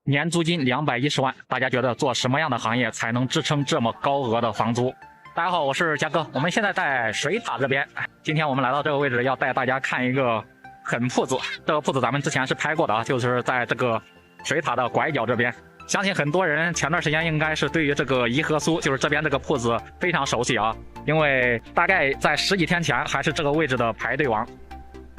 年租金210万，大家觉得做什么样的行业才能支撑这么高额的房租？大家好，我是嘉哥，我们现在在水塔这边。今天我们来到这个位置，要带大家看一个狠铺子。这个铺子咱们之前是拍过的啊，就是在这个水塔的拐角这边。相信很多人前段时间应该是对于这个颐和苏，就是这边这个铺子非常熟悉啊，因为大概在10几天前还是这个位置的排队王。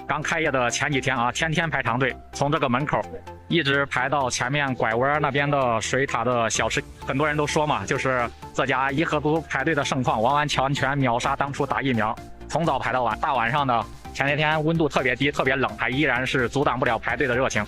刚开业的前几天啊，天天排长队，从这个门口一直排到前面拐弯那边的水塔的小吃。很多人都说嘛，就是这家颐和苏排队的盛况，完完全全秒杀当初打疫苗，从早排到晚。大晚上的前几天温度特别低，特别冷，还依然是阻挡不了排队的热情。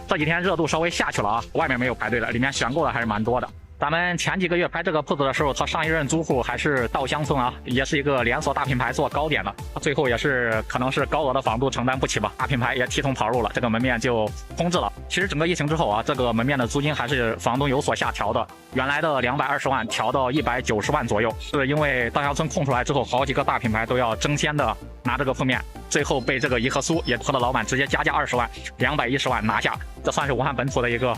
这几天热度稍微下去了啊，外面没有排队了，里面选购的还是蛮多的。咱们前几个月拍这个铺子的时候，他上一任租户还是稻香村啊，也是一个连锁大品牌做糕点的，最后也是可能是高额的房租承担不起吧，大品牌也提桶跑路了，这个门面就空置了。其实整个疫情之后啊，这个门面的租金还是房东有所下调的，原来的220万调到190万左右，是因为稻香村空出来之后，好几个大品牌都要争先的拿这个铺面，最后被这个颐和苏也和的老板直接加价20万，210万拿下，这算是武汉本土的一个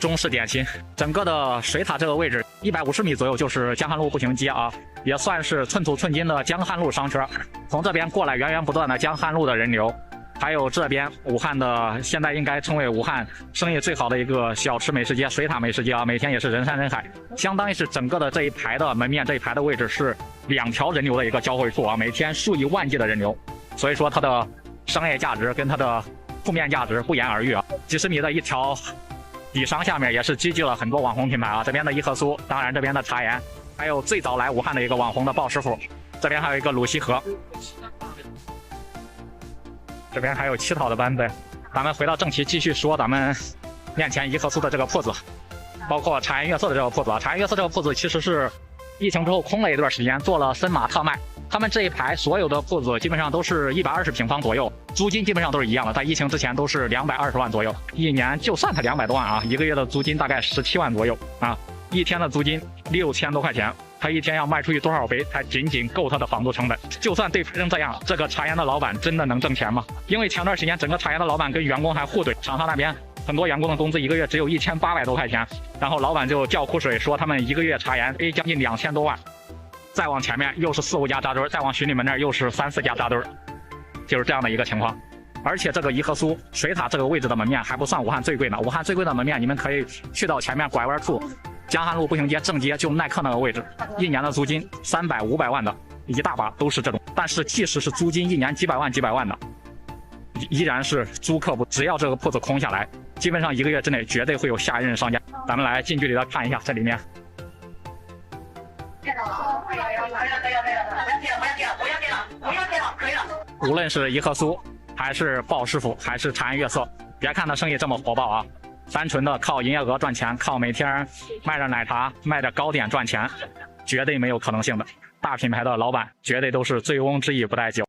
中式点心。整个的水塔这个位置150米左右就是江汉路步行街啊，也算是寸土寸金的江汉路商圈。从这边过来源源不断的江汉路的人流，还有这边武汉的现在应该称为武汉生意最好的一个小吃美食街水塔美食街啊，每天也是人山人海，相当于是整个的这一排的门面这一排的位置是2条人流的一个交汇处啊，每天数以万计的人流，所以说它的商业价值跟它的铺面价值不言而喻啊。几十米的一条底商下面也是积聚了很多网红品牌啊，这边的颐和苏，当然这边的茶颜，还有最早来武汉的一个网红的鲍师傅，这边还有一个鲁西河，这边还有乞讨的班子。咱们回到正题，继续说咱们面前颐和苏的这个铺子，包括茶颜悦色的这个铺子啊。茶颜悦色这个铺子其实是疫情之后空了一段时间，做了森马特卖。他们这一排所有的铺子基本上都是120平方左右，租金基本上都是一样的，在疫情之前都是220万左右，一年就算它200多万啊，一个月的租金大概17万左右啊，一天的租金6000多块钱，他一天要卖出去多少杯才仅仅够他的房租成本？就算对成这样，这个茶颜的老板真的能挣钱吗？因为前段时间整个茶颜的老板跟员工还互怼，厂商那边很多员工的工资一个月只有1800多块钱，然后老板就叫苦水说他们一个月茶颜 A 将近2000多万。再往前面又是4、5家扎堆，再往徐里门那儿又是3、4家扎堆，就是这样的一个情况。而且这个颐和苏水塔这个位置的门面还不算武汉最贵的，武汉最贵的门面你们可以去到前面拐弯处江汉路步行街正街，就耐克那个位置，一年的租金300、500万的一大把都是这种。但是即使是租金一年几百万的，依然是租客不，只要这个铺子空下来，基本上1个月之内绝对会有下一任商家。咱们来近距离的看一下这里面。无论是颐和苏还是鲍师傅还是茶颜悦色，别看他生意这么火爆啊，单纯的靠营业额赚钱，靠每天卖着奶茶卖着糕点赚钱，绝对没有可能性的。大品牌的老板绝对都是醉翁之意不在酒。